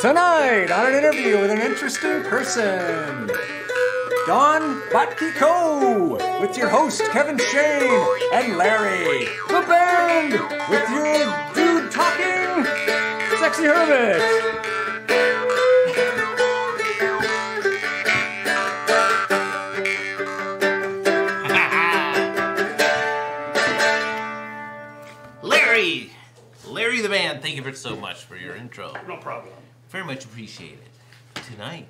Tonight, on an interview with an interesting person, Dawne Botke-Coe, with your host Kevin Schoen and Larry, the band, with your dude talking, Sexy Hermit. Larry the band, thank you so much for your intro. No problem. Very much appreciated. Tonight,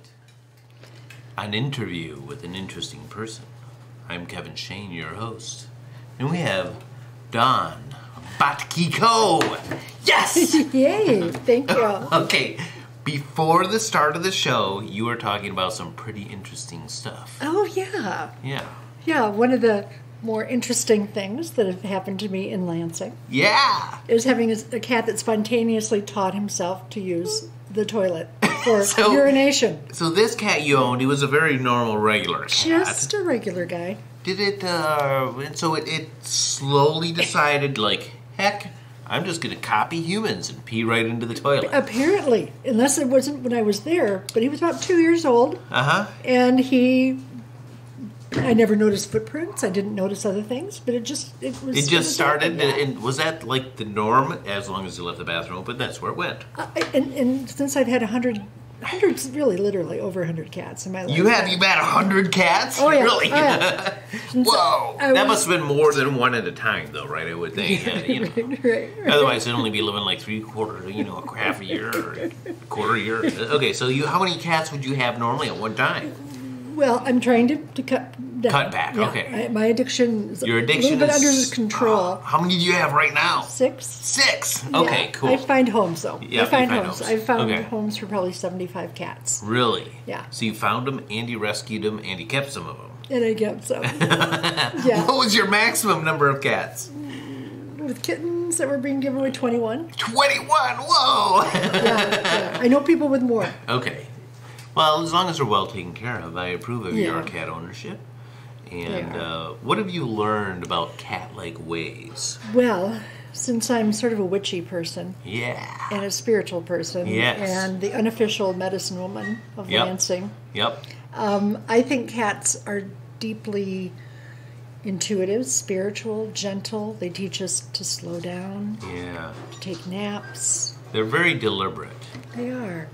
an interview with an interesting person. I'm Kevin Schoen, your host. And we have Dawne Botke-Coe. Yes! Yay, thank you. Okay, before the start of the show, you were talking about some pretty interesting stuff. Oh, yeah. Yeah. Yeah, one of the more interesting things that have happened to me in Lansing Yeah! is having a cat that spontaneously taught himself to use the toilet for So- urination. So this cat you owned, he was a very normal, regular cat. Just a regular guy. Did it, and so it slowly decided, like, heck, I'm just going to copy humans and pee right into the toilet. Apparently, unless it wasn't when I was there, but he was about 2 years old, Uh-huh. and I never noticed footprints. I didn't notice other things, but it just started, yeah. and was that, like, the norm, as long as you left the bathroom open? That's where it went. And since I've had hundreds, really, literally over 100 cats in my life. You've had 100 cats? Oh, yeah. Really? Oh, yeah. Whoa! That must have been more than one at a time, though, right? I would think. You know. Right. Otherwise, they'd only be living like half a year or a quarter a year. Okay, so how many cats would you have normally at one time? Well, I'm trying to cut down. Cut back, Yeah, okay. My addiction is Your a addiction little bit is under control. How many do you have right now? 6. 6. Yeah. Okay, cool. I find homes, though. Yeah, I find you find homes. homes. I've found Okay. homes for probably 75 cats. Really? Yeah. So you found them, and you rescued them, and you kept some of them. And I get some. Yeah. What was your maximum number of cats? With kittens that were being given away, 21. 21! Whoa! Yeah. I know people with more. Okay. Well, as long as they're well taken care of, I approve of your Yeah. cat ownership. And Yeah. what have you learned about cat-like ways? Well, since I'm sort of a witchy person Yeah. and a spiritual person Yes. and the unofficial medicine woman of Yep. Lansing, Yep. I think cats are deeply intuitive, spiritual, gentle. They teach us to slow down, Yeah. to take naps. They're very deliberate. They are.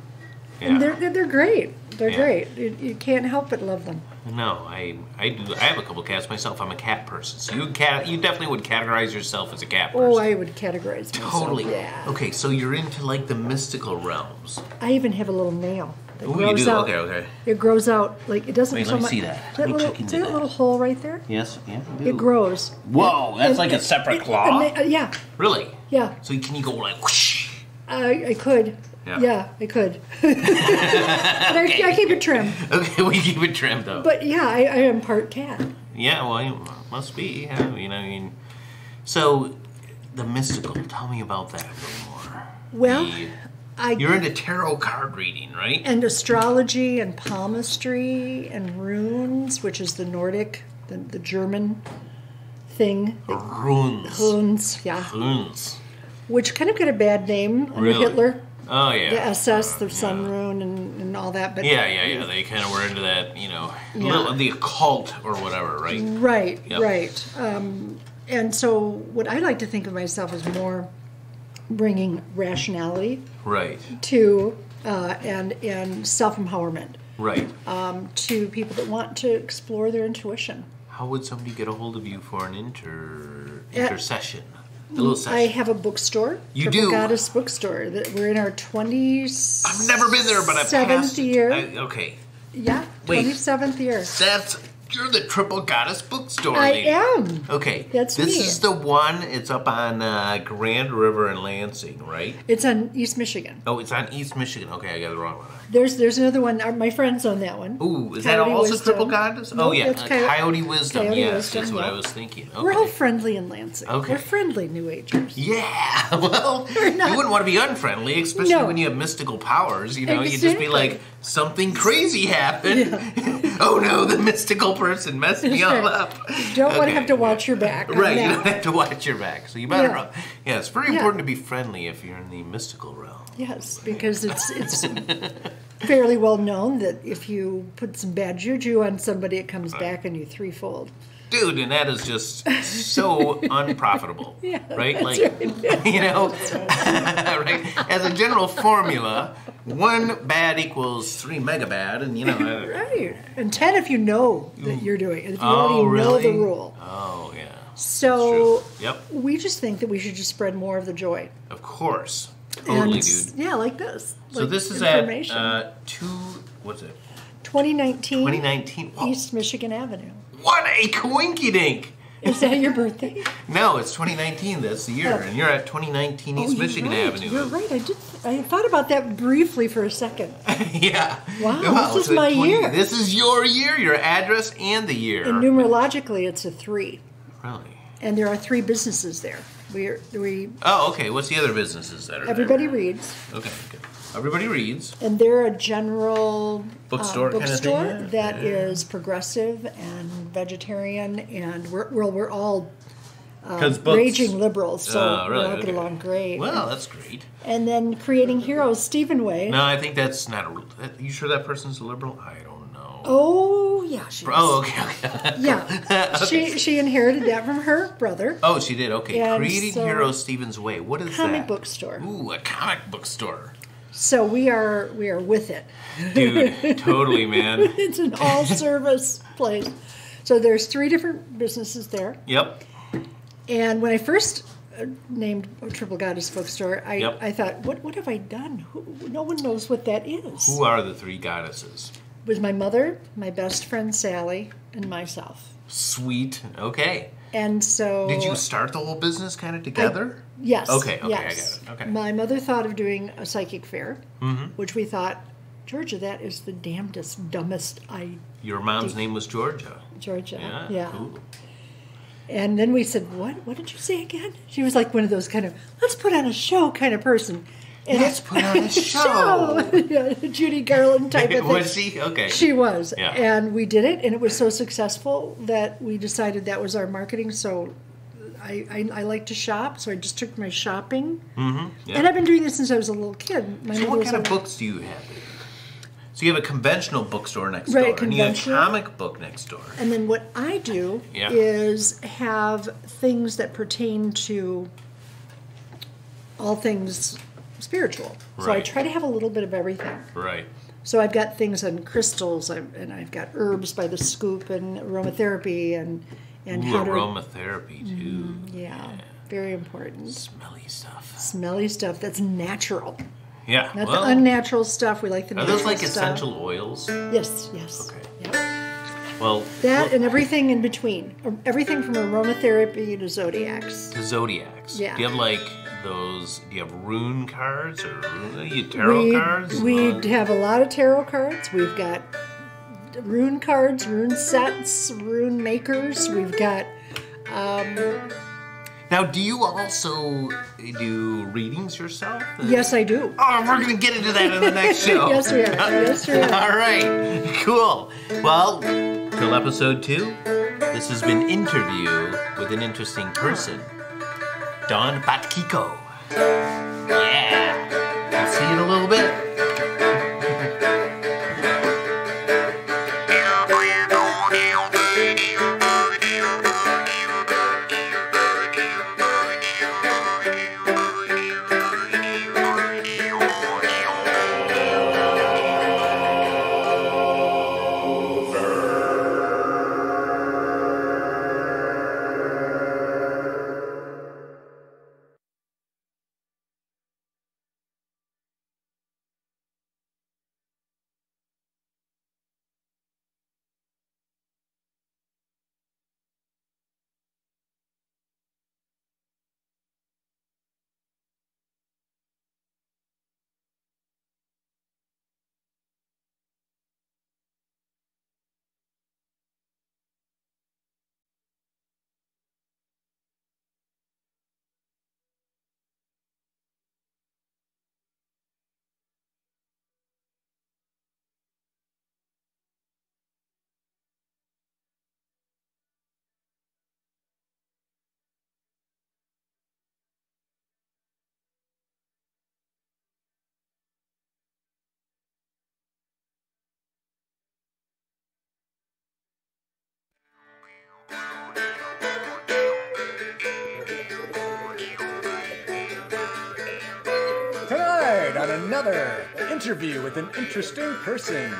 Yeah. And they're great. They're Yeah. great. You can't help but love them. No, I do. I have a couple cats myself. I'm a cat person. So you definitely would categorize yourself as a cat person. Oh, I would categorize myself. Totally. Yeah. Okay, so you're into like the mystical realms. I even have a little nail. That Oh, you grows do? out. Okay. It grows out like it doesn't. Wait, so let me much, see that. That Let me little, check into see that that. little hole right there? Yes. Yeah. It grows. Whoa, that's And- like a separate claw. Yeah. Really? Yeah. So can you go like whoosh? I could. Yeah. Yeah, I could. But I keep it trimmed. Okay, we keep it trimmed though. But yeah, I am part cat. Yeah, well, you must be. I mean, so the mystical. Tell me about that a little more. Well, You're into tarot card reading, right? and astrology and palmistry and runes, which is the Nordic, the German thing. Runes. Runes, yeah. Runes. Which kind of got a bad name under Really? Hitler. Oh yeah. The SS, the sun rune, and all that. But Yeah. They kind of were into that, the occult or whatever, right? Right, Yep. right. And so what I like to think of myself as more bringing rationality Right. to and self-empowerment Right. to people that want to explore their intuition. How would somebody get a hold of you for an intercession? A little session. I have a bookstore. You Tripple do? Goddes Bookstore. That we're in our 20s. I've never been there, but I've passed. 7th year. Okay. Yeah, Wait. 27th year. You're the Tripple Goddes Bookstore I lady. am. Okay. That's This me. is the one, it's up on Grand River in Lansing, right? It's on East Michigan. Oh, it's on East Michigan. Okay, I got the wrong one. There's another one. My friends own that one. Ooh, is that Coyote also Wisdom. Triple Goddes? No, Oh, yeah. that's Coyote Wisdom. Coyote Yes, Wisdom, that's what yeah. I was thinking. Okay. We're all friendly in Lansing. Okay. We're friendly New Agers. Yeah, well, you not. wouldn't want to be unfriendly, especially No. when you have mystical powers. You know, you'd just be Exactly. like, something crazy happened. Oh no, the mystical person messed me all up. You don't want to have to watch your back. on Right, you that. don't have to watch your back. So you better. Yeah. Yeah, it's very Yeah. important to be friendly if you're in the mystical realm. Yes, because it's fairly well known that if you put some bad juju on somebody, it comes back on you threefold. Dude, and that is just so unprofitable. Yeah, right? that's Like, right. you know, right? As a general formula, 1 bad equals 3 mega bad, and you know. Right. And 10 if you know that you're doing it. If you Oh, already know the really? rule. Oh, yeah. So That's true. Yep, we just think that we should just spread more of the joy. of course. Totally, And, dude. Yeah, like this. So like this is information. at what's it? 2019 2019. Wow. East Michigan Avenue. What a coinkydink! Is that your birthday? No, it's 2019 this year, Oh. and you're at 2019 East you're Michigan right. Avenue. You're right. I thought about that briefly for a second. Yeah. Wow, this is so my year. This is your year, your address, and the year. And numerologically, it's a 3. Really? And there are 3 businesses there. We Oh, okay. What's the other businesses that are everybody there? reads, Okay, good. Everybody reads. and they're a general Bookstore kind of thing, bookstore yeah? that is progressive and vegetarian, and we're all 'Cause books- raging liberals, so Oh, really? we all get Okay. along great. Well, that's great. And then Creating Heroes, Stephen Way. No, I think that's not a. You sure that person's a liberal? I don't know. Oh yeah, she. Oh, okay. Yeah, she inherited that from her brother. Oh, she did. Okay. And Creating so- Heroes Stephen's Way. What is Comic that? book store. Ooh, a comic book store. So we are with it. Dude, totally, man. It's an all service place. So there's 3 different businesses there. Yep. And when I first named Triple Goddes Bookstore, Yep. I thought, what have I done? No one knows what that is. Who are the 3 goddesses? It was my mother, my best friend Sally, and myself. Sweet. Okay. And so Did you start the whole business kind of together? Yes. Okay, yes. I get it. Okay. My mother thought of doing a psychic fair, which we thought, Georgia, that is the damnedest, dumbest idea. Your mom's name was Georgia. Georgia. Yeah. Cool. And then we said, what did you say again? She was like one of those kind of, let's put on a show kind of person. And Let's put on a show. Yeah, Judy Garland type of thing. Was she? Okay. She was. Yeah. And we did it, and it was so successful that we decided that was our marketing. So I like to shop, so I just took my shopping. Mm-hmm. Yeah. And I've been doing this since I was a little kid. My So mother what was kind of a- books do you have? So you have a conventional bookstore next Right, door, and you have a conventional. comic book next door. And then what I do Yeah. is have things that pertain to all things spiritual. So I Right. try to have a little bit of everything. Right. So I've got things on crystals, and I've got herbs by the scoop, and aromatherapy, and Ooh, how to aromatherapy too. yeah, very important. Smelly stuff. Smelly stuff that's natural, Yeah. not well, the unnatural stuff. We like the are natural those like stuff. essential oils? Yes, yes. Okay. Yep. Well, That and everything in between, everything from aromatherapy to zodiacs. to zodiacs. Yeah. Do you have like those? Do you have rune cards or tarot cards? We have a lot of tarot cards. We've got rune cards, rune sets, rune makers. We've got Now, do you also do readings yourself? yes, I do. Oh, we're going to get into that in the next show. Yes, we are. Yes, we are. All right. Cool. Well, till episode 2, this has been Interview with an Interesting Person, Dawne Botke-Coe. Yeah. I'll see you in a little bit. another interview with an interesting person.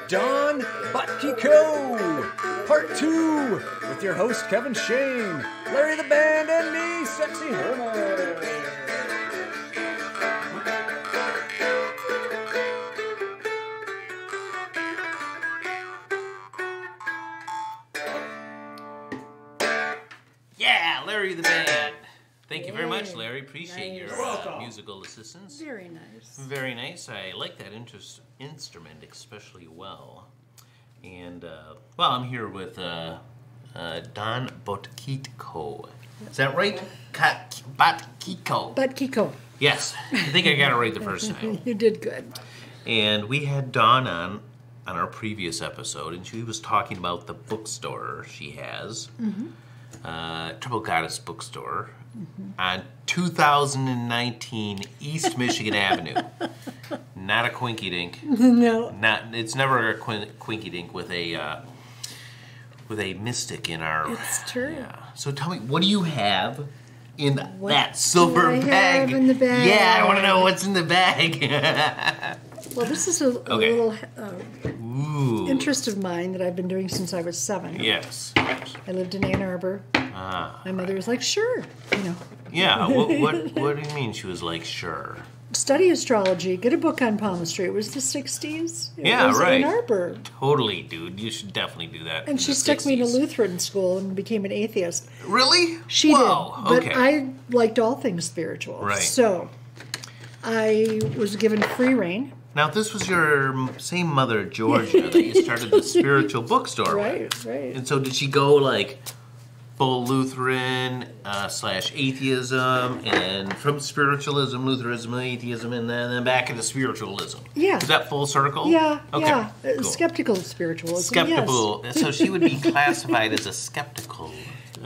Dawne Botke-Coe, Part 2, with your host Kevin Schoen, Larry the Band, and me, Sexy Herman. Yeah, Larry the Band. Thank you very much, Larry. Appreciate your musical assistance. Very nice. Very nice. I like that instrument especially well. And, well, I'm here with Dawne Botke-Coe. Is that right? Botke-Coe. Botke-Coe. Yes. I think I got it right the first time. You did good. And we had Dawn on our previous episode, and she was talking about the bookstore she has. Tripple Goddes Bookstore on 2019 East Michigan Avenue. Not a quinky dink. No. It's never a quinky dink with a mystic in our. It's true. Yeah. So tell me, what do you have in that silver do I bag? have in the bag? Yeah, I want to know what's in the bag. Well, this is a little interest of mine that I've been doing since I was 7. Yes. I lived in Ann Arbor. My mother was like, sure, Yeah, what do you mean she was like, sure? Study astrology, get a book on palmistry. It was the 60s. It was right. Ann Arbor. Totally, dude. You should definitely do that. And she stuck me to Lutheran school and became an atheist. Really? She Whoa, did. But okay. I liked all things spiritual. Right. So I was given free reign. Now, this was your same mother, Georgia, that you started the spiritual bookstore with. Right. And so did she go like full Lutheran / atheism, and from spiritualism, Lutheranism, atheism, and then back into spiritualism? Yeah. Is that full circle? Yeah, Okay. yeah. Cool. Skeptical spiritualism. Skeptical. Yes. So she would be classified as a skeptical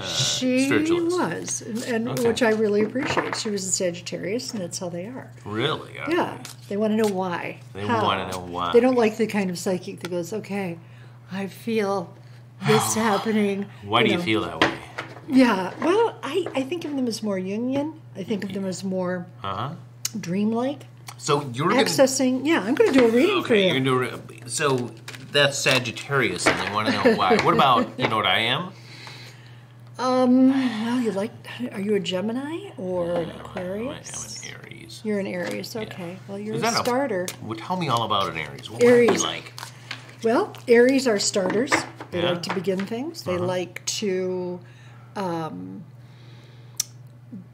She spiritualist. was, and Okay. which I really appreciate. She was a Sagittarius, and that's how they are. Really? Okay. Yeah, they want to know why. They How. want to know why. They don't like the kind of psychic that goes, okay, I feel this happening. Why do you feel that way? Yeah, well, I think of them as more Jungian. I think of them as more dreamlike. So you're going to... Accessing, yeah, I'm going to do a reading for Okay, you. you're going to do... So that's Sagittarius, and they want to know why. What about, you know what I am? Well, are you a Gemini or an I'm Aquarius? an Aries. You're an Aries, okay. Well, you're Is a that starter. Well, tell me all about an Aries. What would it be Aries. like? Well, Aries are starters. They Yeah. like to begin things. They like to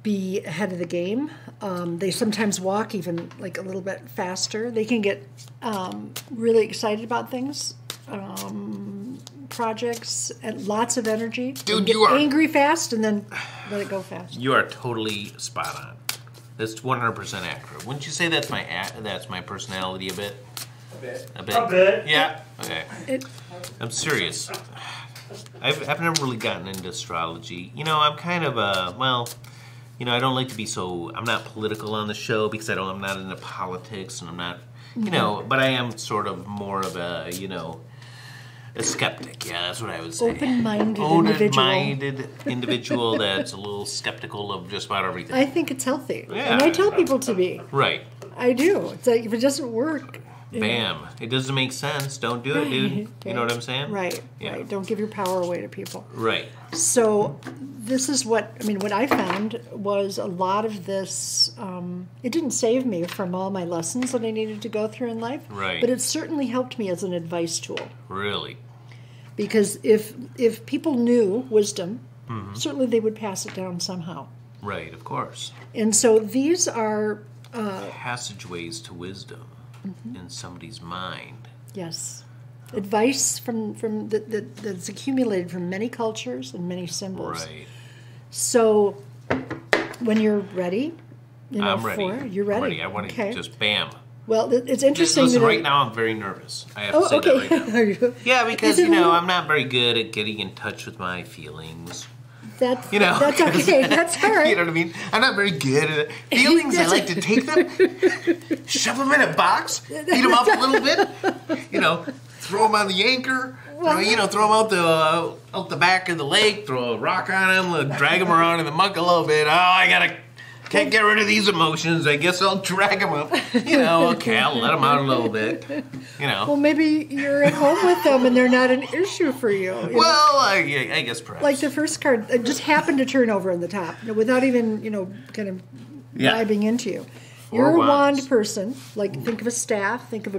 be ahead of the game. They sometimes walk even like a little bit faster. They can get really excited about things, projects, and lots of energy. Dude, Get you are- angry fast and then let it go fast. You are totally spot on. That's 100% accurate. Wouldn't you say that's my personality a bit? A bit. Yeah. Okay. I'm serious. I've never really gotten into astrology. You know, I'm kind of I don't like to be so. I'm not political on the show because I'm not into politics, and I'm not. But I am sort of more of a a skeptic. Yeah, that's what I would say. Open-minded Open-minded individual that's a little skeptical of just about everything. I think it's healthy. Yeah. And I tell people to be. Right. I do. It's like if it doesn't work. Bam. It doesn't make sense. Don't do it, dude. You know what I'm saying? Right. Yeah. Right. Don't give your power away to people. Right. So this is what I found was a lot of this. It didn't save me from all my lessons that I needed to go through in life. Right. But it certainly helped me as an advice tool. Really. Because if people knew wisdom, certainly they would pass it down somehow. Right, of course. And so these are Passageways to wisdom in somebody's mind. yes, advice from that's accumulated from many cultures and many symbols. Right. So when you're ready, I'm ready. you're ready. I'm ready. I want to just bam. Well, it's interesting. Listen, that right now I'm very nervous. I have to Oh, say okay. that right now. Are you? Yeah, because Is it a little- I'm not very good at getting in touch with my feelings. That's That's okay. That's all right. You know what I mean? I'm not very good at feelings. I like to take them, shove them in a box, beat them up a little bit, throw them on the anchor, throw them out the back of the lake, throw a rock on them, drag them around in the muck a little bit. Oh, I Can't get rid of these emotions. I guess I'll drag them up. Okay, I'll let them out a little bit. Well, maybe you're at home with them and they're not an issue for you. Well, I guess perhaps. Like the first card just happened to turn over on the top without even, kind of diving into you. You're a wand person. Like, think of a staff. Think of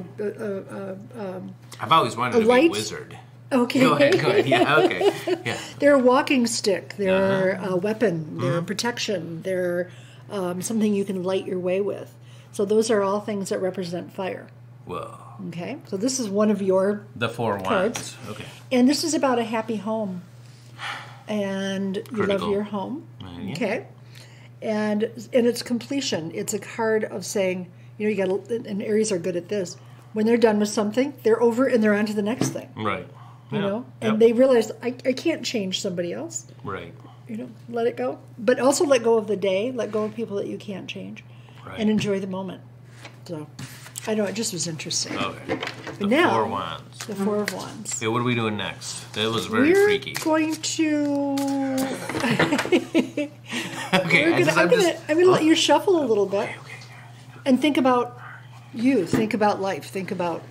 I've always wanted to be a wizard. Okay. Go ahead. Yeah, okay. Yeah. They're a walking stick. They're a weapon. They're protection. They're something you can light your way with. So those are all things that represent fire. Whoa. Okay. So this is one of your The 4 cards. wands. Okay. And this is about a happy home. And you love your home. Yeah. Okay. And it's completion. It's a card of saying, you got and Aries are good at this. When they're done with something, they're over and they're on to the next thing. Right. And they realize I can't change somebody else. Right. Let it go. But also let go of the day, let go of people that you can't change, and enjoy the moment. So, I know, it just was interesting. Okay. But now, 4 wands. The 4 of Wands. Yeah, what are we doing next? That was very We're freaky. Going to... Okay, I'm going to let you shuffle a little bit. Okay. And think about you. Think about life. Think about...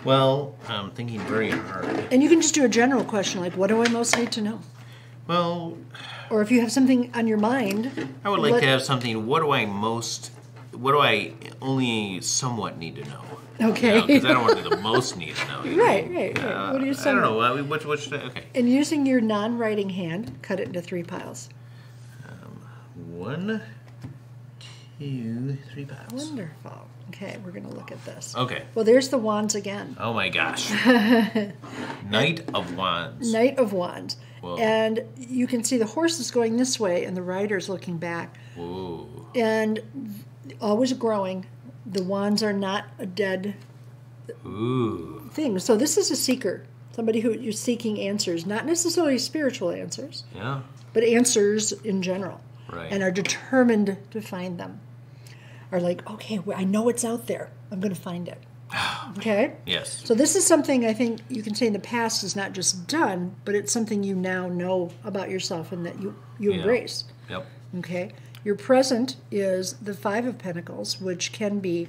Well, I'm thinking very hard. And you can just do a general question like, what do I most need to know? Well... Or if you have something on your mind... I would like to have something, what do I only somewhat need to know? Okay. Because I don't want to be the most need to know. Right. What do you say? I don't know. What should I... Okay. And using your non-writing hand, cut it into 3 piles. 1, 2, 3 piles. Wonderful. Okay, we're going to look at this. Okay. Well, there's the wands again. Oh my gosh. Knight of Wands. Knight of Wands. Whoa. And you can see the horse is going this way and the rider's looking back. Whoa. And always growing. The wands are not a dead thing. So this is a seeker. Somebody who you're seeking answers. Not necessarily spiritual answers. Yeah. But answers in general. Right. And are determined to find them. Are like, okay, well, I know it's out there. I'm going to find it. Okay? Yes. So this is something I think you can say in the past is not just done, but it's something you now know about yourself and that you embrace. Yep. Okay? Your present is the 5 of Pentacles, which can be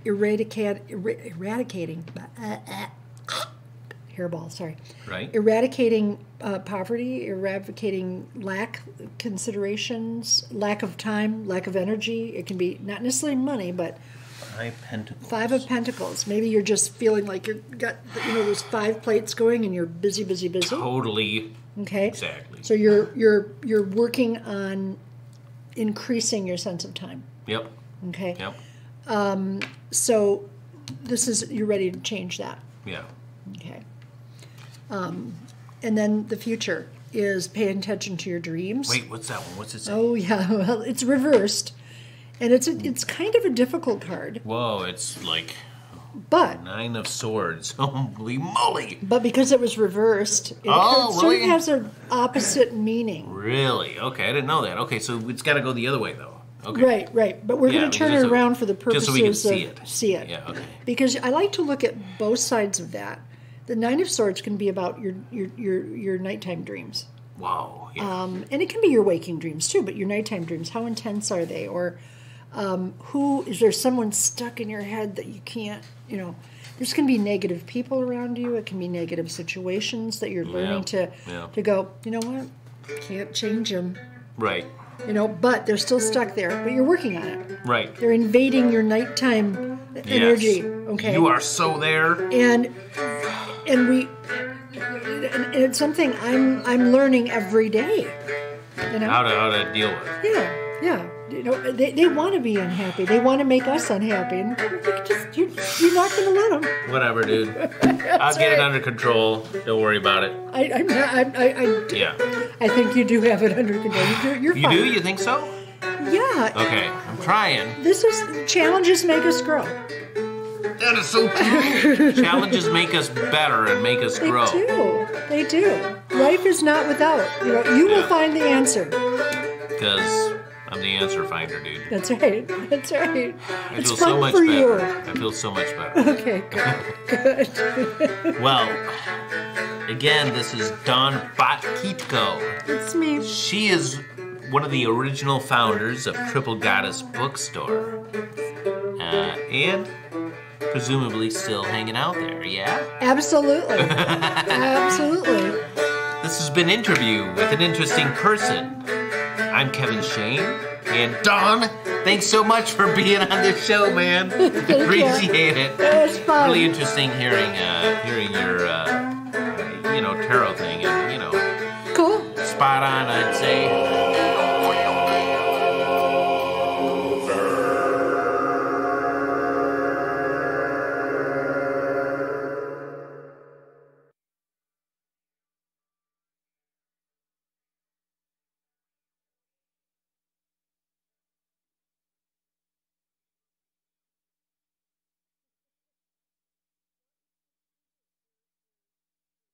eradicating hairball, sorry. Right. Eradicating poverty, eradicating lack considerations, lack of time, lack of energy. It can be not necessarily money, but 5 Pentacles. 5 of Pentacles. Maybe you're just feeling like you've got those 5 plates going and you're busy. Totally. Okay. Exactly. So you're working on increasing your sense of time. Yep. Okay. Yep. So this is you're ready to change that. Yeah. Okay. And then the future is paying attention to your dreams. Wait, what's that one? What's it say? Oh yeah, well it's reversed, and it's kind of a difficult card. Whoa, it's like But 9 of Swords. Holy moly! But because it was reversed, it sort of has an opposite meaning. Really? Okay, I didn't know that. Okay, so it's got to go the other way though. Okay. Right. But we're going to turn it around for the purposes just so we can of see it. Yeah. Okay. Because I like to look at both sides of that. The 9 of Swords can be about your nighttime dreams. Wow. Yeah. And it can be your waking dreams too, but your nighttime dreams, how intense are they? Or is there someone stuck in your head that you can't, there's going to be negative people around you. It can be negative situations that you're learning to go, you know what, can't change them. Right. But they're still stuck there, but you're working on it. Right. They're invading your nighttime energy. Okay. You are so there. And it's something I'm learning every day. How to deal with it. Yeah. They want to be unhappy. They want to make us unhappy, and you're not going to let them. Whatever, dude. I'll get it under control. Don't worry about it. I think you do have it under control. You're fine. You do? You think so? Yeah. Okay, I'm trying. Challenges make us grow. That is so true. Challenges make us better and make us grow. They do. Life is not without. You will find the answer. Because I'm the answer finder, dude. That's right. I feel so much better. I feel so much better. Okay, good. Well, again, this is Dawne Botke-Coe. It's me. She is one of the original founders of Tripple Goddes Bookstore. And presumably still hanging out there, yeah? Absolutely. Absolutely. This has been Interview with an Interesting Person. I'm Kevin Schoen. And Dawne, thanks so much for being on this show, man. Appreciate it. It was fun. Really interesting hearing your tarot thing, and Cool. spot on, I'd say.